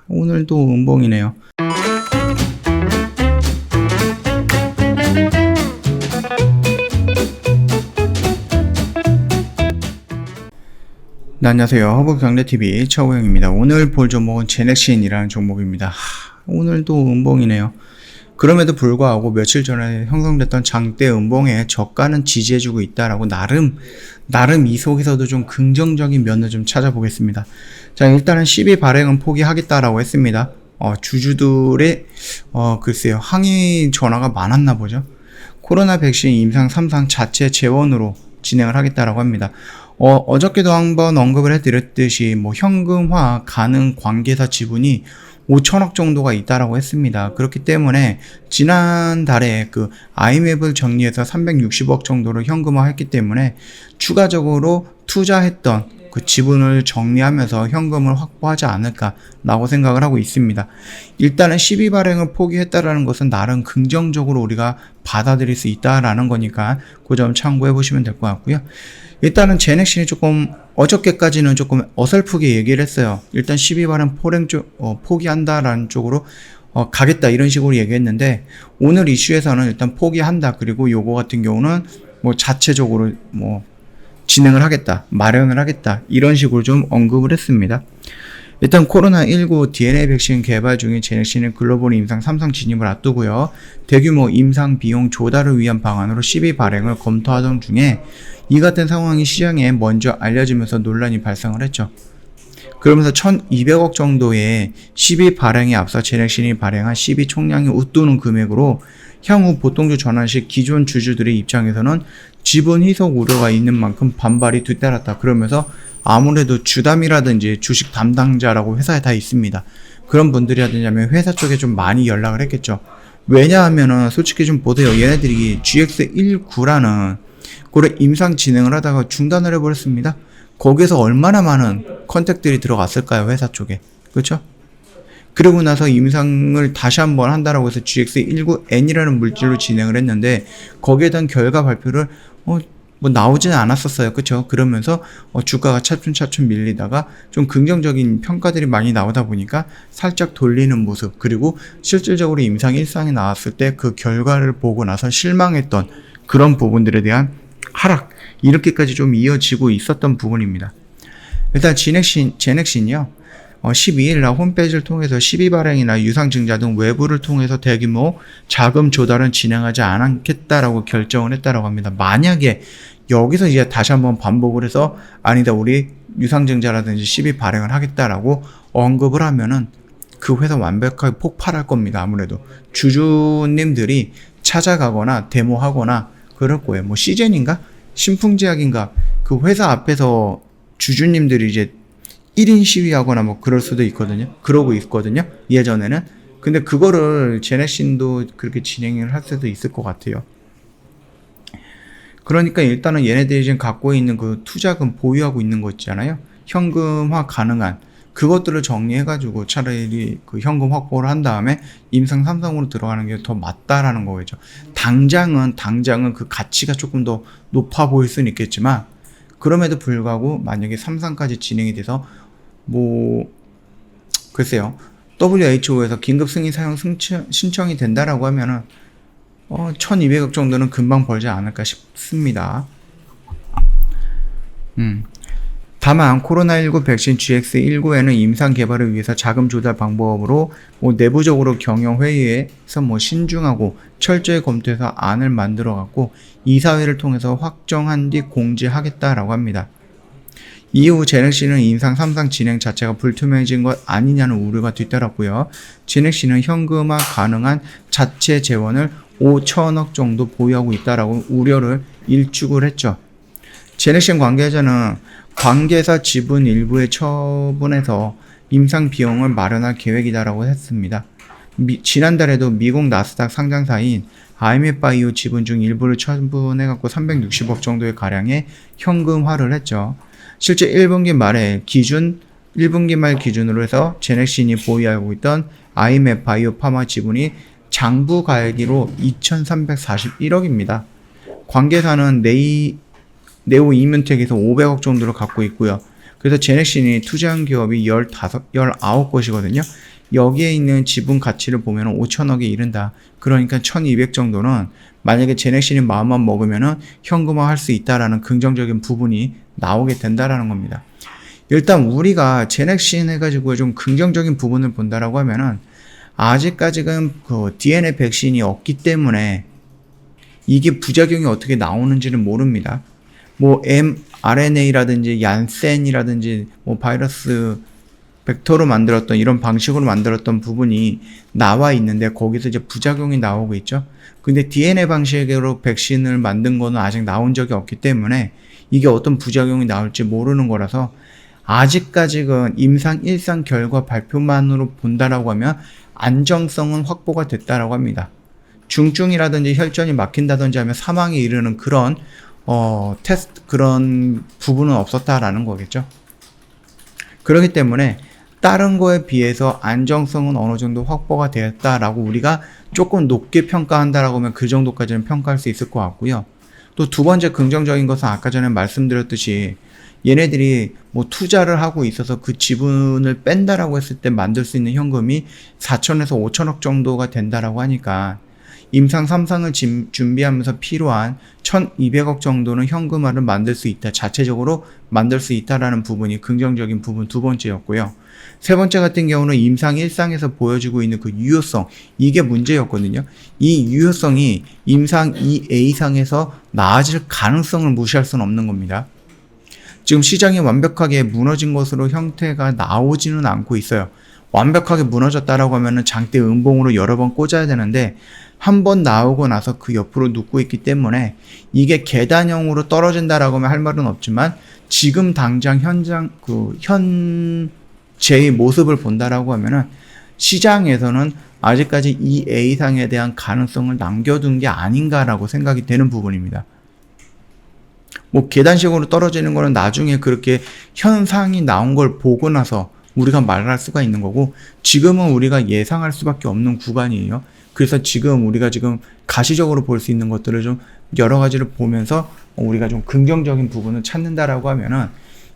오늘도 음봉이네요. 네, 안녕하세요. 허브경제TV 최호영입니다. 오늘 볼 종목은 제넥신이라는 종목입니다. 오늘도 음봉이네요. 그럼에도 불구하고 며칠 전에 형성됐던 장대 음봉에 저가는 지지해주고 있다라고 나름 이 속에서도 좀 긍정적인 면을 좀 찾아보겠습니다. 자, 일단은 12 발행은 포기하겠다라고 했습니다. 주주들의 글쎄요, 항의 전화가 많았나 보죠. 코로나 백신 임상 3상 자체 재원으로 진행을 하겠다라고 합니다. 어저께도 한번 언급을 해드렸듯이 현금화 가능 관계사 지분이 5천억 정도가 있다라고 했습니다. 그렇기 때문에 지난달에 그 IMF를 정리해서 360억 정도를 현금화했기 때문에 추가적으로 투자했던 그 지분을 정리하면서 현금을 확보하지 않을까라고 생각을 하고 있습니다. 일단은 12 발행을 포기했다라는 것은 나름 긍정적으로 우리가 받아들일 수 있다라는 거니까 그 점 참고해 보시면 될 것 같고요. 일단은 제넥신이 조금 어저께까지는 조금 어설프게 얘기를 했어요. 일단 12 발행 포기한다라는 쪽으로 가겠다 이런 식으로 얘기했는데 오늘 이슈에서는 일단 포기한다. 그리고 요거 같은 경우는 자체적으로 진행을 하겠다, 마련을 하겠다 이런 식으로 좀 언급을 했습니다. 일단 코로나19 DNA 백신 개발 중인 제넥신은 글로벌 임상 3상 진입을 앞두고요. 대규모 임상 비용 조달을 위한 방안으로 12 발행을 검토하던 중에 이 같은 상황이 시장에 먼저 알려지면서 논란이 발생을 했죠. 그러면서 1200억 정도의 12 발행에 앞서 제넥신이 발행한 12 총량이 웃도는 금액으로 향후 보통주 전환 시 기존 주주들의 입장에서는 지분 희석 우려가 있는 만큼 반발이 뒤따랐다. 그러면서 아무래도 주담이라든지 주식 담당자라고 회사에 다 있습니다. 그런 분들이라든지 하면 회사 쪽에 좀 많이 연락을 했겠죠. 왜냐하면은 솔직히 좀 보세요. 얘네들이 GX19라는 그걸 임상 진행을 하다가 중단을 해버렸습니다. 거기에서 얼마나 많은 컨택들이 들어갔을까요? 회사 쪽에. 그렇죠? 그리고 나서 임상을 다시 한번 한다라고 해서 GX19N이라는 물질로 진행을 했는데 거기에 대한 결과 발표를 나오지는 않았었어요. 그쵸? 그러면서 주가가 차츰 밀리다가 좀 긍정적인 평가들이 많이 나오다 보니까 살짝 돌리는 모습, 그리고 실질적으로 임상 1상에 나왔을 때 그 결과를 보고 나서 실망했던 그런 부분들에 대한 하락, 이렇게까지 좀 이어지고 있었던 부분입니다. 일단 제넥신이요. 12일날 홈페이지를 통해서 12 발행이나 유상증자 등 외부를 통해서 대규모 자금 조달은 진행하지 않겠다라고 결정을 했다라고 합니다. 만약에 여기서 이제 다시 한번 반복을 해서 아니다, 우리 유상증자라든지 12 발행을 하겠다라고 언급을 하면은 그 회사 완벽하게 폭발할 겁니다. 아무래도 주주님들이 찾아가거나 데모하거나 그럴 거예요. 시젠인가? 신풍제약인가? 그 회사 앞에서 주주님들이 이제 1인 시위하거나 그럴 수도 있거든요. 그러고 있거든요. 예전에는. 근데 그거를 제넥신도 그렇게 진행을 할 수도 있을 것 같아요. 그러니까 일단은 얘네들이 지금 갖고 있는 그 투자금 보유하고 있는 거 있잖아요. 현금화 가능한 그것들을 정리해가지고 차라리 그 현금 확보를 한 다음에 임상 3상으로 들어가는 게 더 맞다라는 거겠죠. 당장은 그 가치가 조금 더 높아 보일 수는 있겠지만 그럼에도 불구하고 만약에 3상까지 진행이 돼서 글쎄요, WHO에서 긴급 승인 사용 신청이 된다라고 하면은 1200억 정도는 금방 벌지 않을까 싶습니다. 다만 코로나19 백신 GX19에는 임상 개발을 위해서 자금 조달 방법으로 내부적으로 경영회의에서 신중하고 철저히 검토해서 안을 만들어 갖고 이사회를 통해서 확정한 뒤 공지하겠다라고 합니다. 이후 제넥신은 임상 3상 진행 자체가 불투명해진 것 아니냐는 우려가 뒤따랐고요. 제넥신은 현금화 가능한 자체 재원을 5천억 정도 보유하고 있다라고 우려를 일축을 했죠. 제넥신 관계자는 관계사 지분 일부의 처분해서 임상 비용을 마련할 계획이다라고 했습니다. 지난달에도 미국 나스닥 상장사인 IMF바이오 지분 중 일부를 처분해갖고 360억 정도의 가량의 현금화를 했죠. 실제 1분기 말 기준으로 해서 제넥신이 보유하고 있던 IMF바이오 파마 지분이 장부 가액으로 2,341억입니다. 관계사는 네오 이뮨텍에서 500억 정도를 갖고 있고요. 그래서 제넥신이 투자한 기업이 19곳이거든요. 여기에 있는 지분 가치를 보면 5천억에 이른다. 그러니까 1200 정도는 만약에 제넥신이 마음만 먹으면은 현금화 할 수 있다라는 긍정적인 부분이 나오게 된다라는 겁니다. 일단 우리가 제넥신 해가지고 좀 긍정적인 부분을 본다라고 하면은 아직까지는 그 DNA 백신이 없기 때문에 이게 부작용이 어떻게 나오는지는 모릅니다. 뭐 mRNA라든지 얀센이라든지 뭐 바이러스 벡터로 만들었던 이런 방식으로 만들었던 부분이 나와 있는데 거기서 이제 부작용이 나오고 있죠. 근데 DNA 방식으로 백신을 만든 거는 아직 나온 적이 없기 때문에 이게 어떤 부작용이 나올지 모르는 거라서 아직까지는 임상 1상 결과 발표만으로 본다라고 하면 안정성은 확보가 됐다라고 합니다. 중증이라든지 혈전이 막힌다든지 하면 사망에 이르는 그런 테스트 그런 부분은 없었다라는 거겠죠. 그렇기 때문에 다른 거에 비해서 안정성은 어느 정도 확보가 되었다라고 우리가 조금 높게 평가한다라고 하면 그 정도까지는 평가할 수 있을 것 같고요. 또 두 번째 긍정적인 것은 아까 전에 말씀드렸듯이 얘네들이 뭐 투자를 하고 있어서 그 지분을 뺀다라고 했을 때 만들 수 있는 현금이 4천에서 5천억 정도가 된다라고 하니까 임상 3상을 준비하면서 필요한 1200억 정도는 현금화를 만들 수 있다. 자체적으로 만들 수 있다라는 부분이 긍정적인 부분 두 번째였고요. 세 번째 같은 경우는 임상 1상에서 보여지고 있는 그 유효성. 이게 문제였거든요. 이 유효성이 임상 2A상에서 나아질 가능성을 무시할 수는 없는 겁니다. 지금 시장이 완벽하게 무너진 것으로 형태가 나오지는 않고 있어요. 완벽하게 무너졌다라고 하면은 장대 음봉으로 여러 번 꽂아야 되는데 한 번 나오고 나서 그 옆으로 눕고 있기 때문에 이게 계단형으로 떨어진다라고 하면 할 말은 없지만 지금 당장 현재의 모습을 본다라고 하면은 시장에서는 아직까지 이 A상에 대한 가능성을 남겨둔 게 아닌가라고 생각이 되는 부분입니다. 뭐 계단식으로 떨어지는 거는 나중에 그렇게 현상이 나온 걸 보고 나서 우리가 말할 수가 있는 거고 지금은 우리가 예상할 수밖에 없는 구간이에요. 그래서 지금 우리가 지금 가시적으로 볼 수 있는 것들을 좀 여러 가지를 보면서 우리가 좀 긍정적인 부분을 찾는다라고 하면은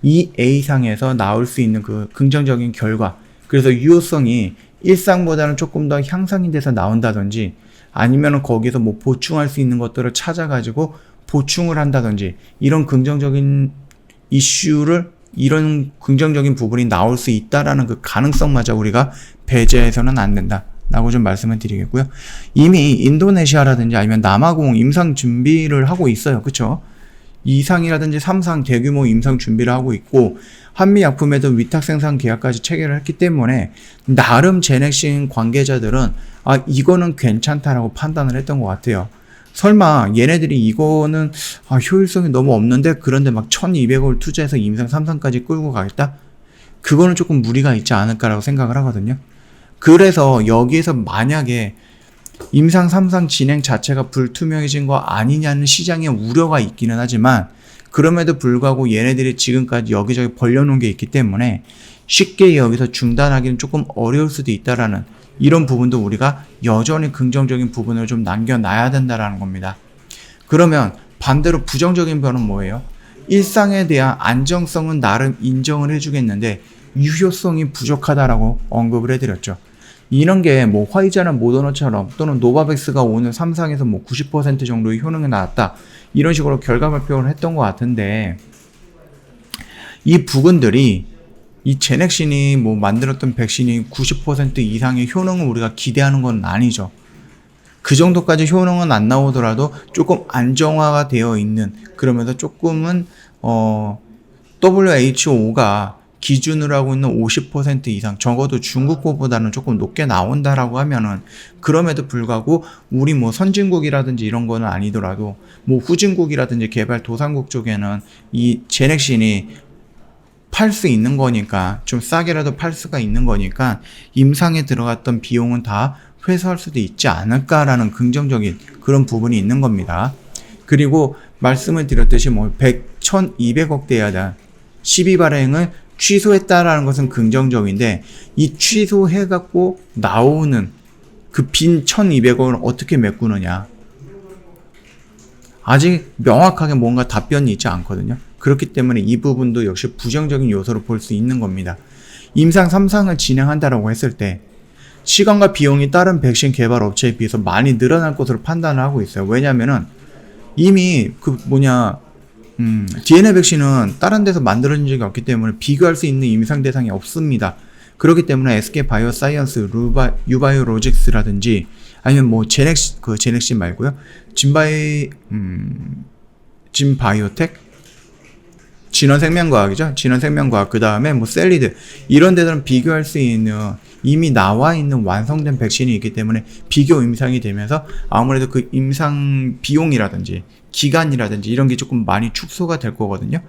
이 A상에서 나올 수 있는 그 긍정적인 결과, 그래서 유효성이 일상보다는 조금 더 향상이 돼서 나온다든지 아니면은 거기서 뭐 보충할 수 있는 것들을 찾아가지고 보충을 한다든지 이런 긍정적인 이슈를 이런 긍정적인 부분이 나올 수 있다라는 그 가능성마저 우리가 배제해서는 안 된다라고 좀 말씀을 드리겠고요. 이미 인도네시아라든지 아니면 남아공 임상 준비를 하고 있어요. 그쵸? 2상이라든지 3상 대규모 임상 준비를 하고 있고 한미약품에도 위탁 생산 계약까지 체결을 했기 때문에 나름 제넥신 관계자들은 이거는 괜찮다라고 판단을 했던 것 같아요. 설마 얘네들이 이거는 효율성이 너무 없는데 그런데 막 1200억을 투자해서 임상 3상까지 끌고 가겠다? 그거는 조금 무리가 있지 않을까라고 생각을 하거든요. 그래서 여기에서 만약에 임상 3상 진행 자체가 불투명해진 거 아니냐는 시장에 우려가 있기는 하지만 그럼에도 불구하고 얘네들이 지금까지 여기저기 벌려놓은 게 있기 때문에 쉽게 여기서 중단하기는 조금 어려울 수도 있다라는 이런 부분도 우리가 여전히 긍정적인 부분을 좀 남겨놔야 된다라는 겁니다. 그러면 반대로 부정적인 변은 뭐예요? 일상에 대한 안정성은 나름 인정을 해주겠는데 유효성이 부족하다라고 언급을 해드렸죠. 이런 게 뭐 화이자나 모더나처럼 또는 노바백스가 오늘 3상에서 뭐 90% 정도의 효능이 나왔다 이런 식으로 결과 발표를 했던 것 같은데 이 부분들이 이 제넥신이 뭐 만들었던 백신이 90% 이상의 효능을 우리가 기대하는 건 아니죠. 그 정도까지 효능은 안 나오더라도 조금 안정화가 되어 있는 그러면서 조금은 WHO가 기준으로 하고 있는 50% 이상 적어도 중국 거보다는 조금 높게 나온다라고 하면은 그럼에도 불구하고 우리 뭐 선진국이라든지 이런 거는 아니더라도 뭐 후진국이라든지 개발도상국 쪽에는 이 제넥신이 팔 수 있는 거니까 좀 싸게라도 팔 수가 있는 거니까 임상에 들어갔던 비용은 다 회수할 수도 있지 않을까라는 긍정적인 그런 부분이 있는 겁니다. 그리고 말씀을 드렸듯이 뭐 1200억대에 대한 12발행을 취소했다라는 것은 긍정적인데 이 취소해갖고 나오는 그 빈 1200억을 어떻게 메꾸느냐 아직 명확하게 뭔가 답변이 있지 않거든요. 그렇기 때문에 이 부분도 역시 부정적인 요소로 볼 수 있는 겁니다. 임상 3상을 진행한다라고 했을 때 시간과 비용이 다른 백신 개발 업체에 비해서 많이 늘어날 것으로 판단을 하고 있어요. 왜냐면은 이미 DNA 백신은 다른 데서 만들어진 적이 없기 때문에 비교할 수 있는 임상 대상이 없습니다. 그렇기 때문에 SK 바이오사이언스, 유바이오로직스라든지 아니면 뭐 제넥신 말고요. 진바이오텍? 진원생명과학이죠. 진원생명과학. 그 다음에 뭐 셀리드. 이런 데들은 비교할 수 있는 이미 나와 있는 완성된 백신이 있기 때문에 비교 임상이 되면서 아무래도 그 임상 비용이라든지 기간이라든지 이런 게 조금 많이 축소가 될 거거든요.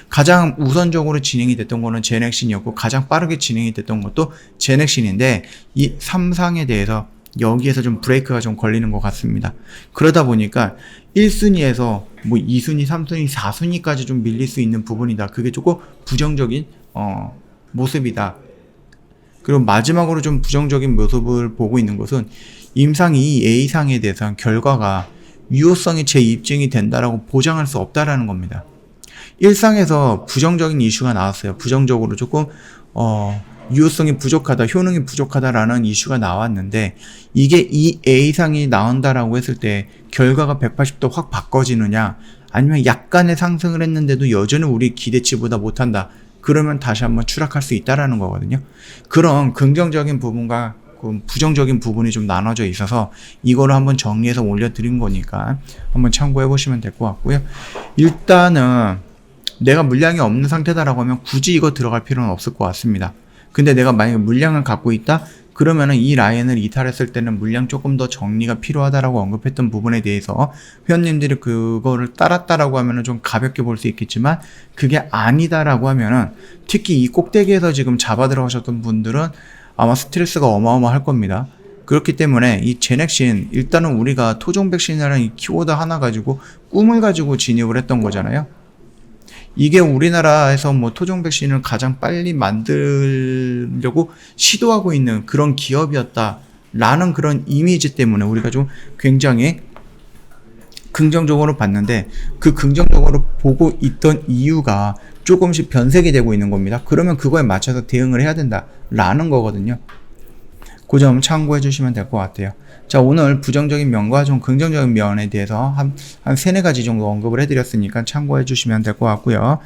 가장 우선적으로 진행이 됐던 거는 제넥신이었고 가장 빠르게 진행이 됐던 것도 제넥신인데 이 3상에 대해서 여기에서 좀 브레이크가 좀 걸리는 것 같습니다. 그러다 보니까 1순위에서 뭐 2순위, 3순위, 4순위까지 좀 밀릴 수 있는 부분이다. 그게 조금 부정적인 모습이다. 그리고 마지막으로 좀 부정적인 모습을 보고 있는 것은 임상 2A상에 대해서는 결과가 유효성이 재입증이 된다라고 보장할 수 없다라는 겁니다. 1상에서 부정적인 이슈가 나왔어요. 부정적으로 조금 유효성이 부족하다, 효능이 부족하다라는 이슈가 나왔는데 이게 2A상이 나온다라고 했을 때 결과가 180도 확 바꿔지느냐 아니면 약간의 상승을 했는데도 여전히 우리 기대치보다 못한다. 그러면 다시 한번 추락할 수 있다라는 거거든요. 그런 긍정적인 부분과 부정적인 부분이 좀 나눠져 있어서 이거를 한번 정리해서 올려드린 거니까 한번 참고해 보시면 될 것 같고요. 일단은 내가 물량이 없는 상태다라고 하면 굳이 이거 들어갈 필요는 없을 것 같습니다. 근데 내가 만약에 물량을 갖고 있다? 그러면은 이 라인을 이탈했을 때는 물량 조금 더 정리가 필요하다라고 언급했던 부분에 대해서 회원님들이 그거를 따랐다라고 하면은 좀 가볍게 볼 수 있겠지만 그게 아니다라고 하면은 특히 이 꼭대기에서 지금 잡아 들어가셨던 분들은 아마 스트레스가 어마어마할 겁니다. 그렇기 때문에 이 제넥신 일단은 우리가 토종 백신이라는 이 키워드 하나 가지고 꿈을 가지고 진입을 했던 거잖아요. 이게 우리나라에서 뭐 토종 백신을 가장 빨리 만들려고 시도하고 있는 그런 기업이었다라는 그런 이미지 때문에 우리가 좀 굉장히 긍정적으로 봤는데 그 긍정적으로 보고 있던 이유가 조금씩 변색이 되고 있는 겁니다. 그러면 그거에 맞춰서 대응을 해야 된다라는 거거든요. 그 점 참고해 주시면 될 것 같아요. 자, 오늘 부정적인 면과 좀 긍정적인 면에 대해서 한 3-4가지 정도 언급을 해드렸으니까 참고해 주시면 될 것 같고요.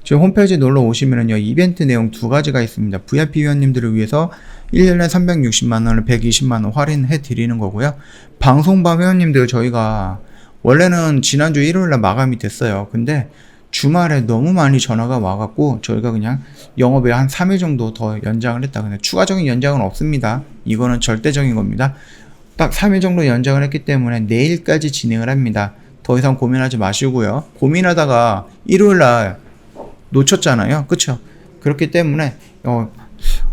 지금 홈페이지 놀러 오시면은요, 이벤트 내용 2가지가 있습니다. VIP 회원님들을 위해서 1년에 360만원을 120만원 할인해 드리는 거고요. 방송반 회원님들 저희가 원래는 지난주 일요일날 마감이 됐어요. 근데 주말에 너무 많이 전화가 와갖고 저희가 그냥 영업에 한 3일 정도 더 연장을 했다. 근데 추가적인 연장은 없습니다. 이거는 절대적인 겁니다. 딱 3일 정도 연장을 했기 때문에 내일까지 진행을 합니다. 더 이상 고민하지 마시고요. 고민하다가 일요일날 놓쳤잖아요. 그쵸? 그렇기 때문에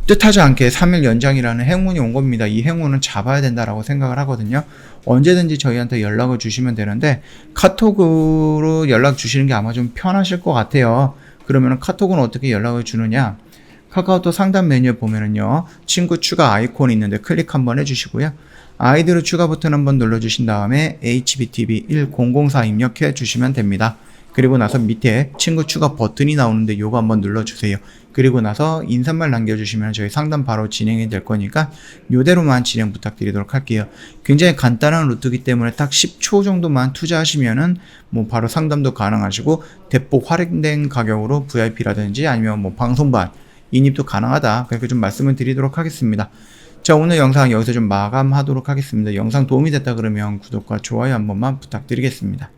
뜻하지 않게 3일 연장이라는 행운이 온 겁니다. 이 행운은 잡아야 된다라고 생각을 하거든요. 언제든지 저희한테 연락을 주시면 되는데 카톡으로 연락 주시는 게 아마 좀 편하실 것 같아요. 그러면 카톡은 어떻게 연락을 주느냐? 카카오톡 상담 메뉴에 보면은요, 친구 추가 아이콘이 있는데 클릭 한번 해주시고요. 아이디로 추가 버튼 한번 눌러주신 다음에 HBTV1004 입력해 주시면 됩니다. 그리고 나서 밑에 친구 추가 버튼이 나오는데 요거 한번 눌러주세요. 그리고 나서 인사말 남겨주시면 저희 상담 바로 진행이 될 거니까 요대로만 진행 부탁드리도록 할게요. 굉장히 간단한 루트이기 때문에 딱 10초 정도만 투자하시면은 뭐 바로 상담도 가능하시고 대폭 할인된 가격으로 VIP라든지 아니면 뭐 방송반 인입도 가능하다. 그렇게 좀 말씀을 드리도록 하겠습니다. 자, 오늘 영상 여기서 좀 마감하도록 하겠습니다. 영상 도움이 됐다 그러면 구독과 좋아요 한 번만 부탁드리겠습니다.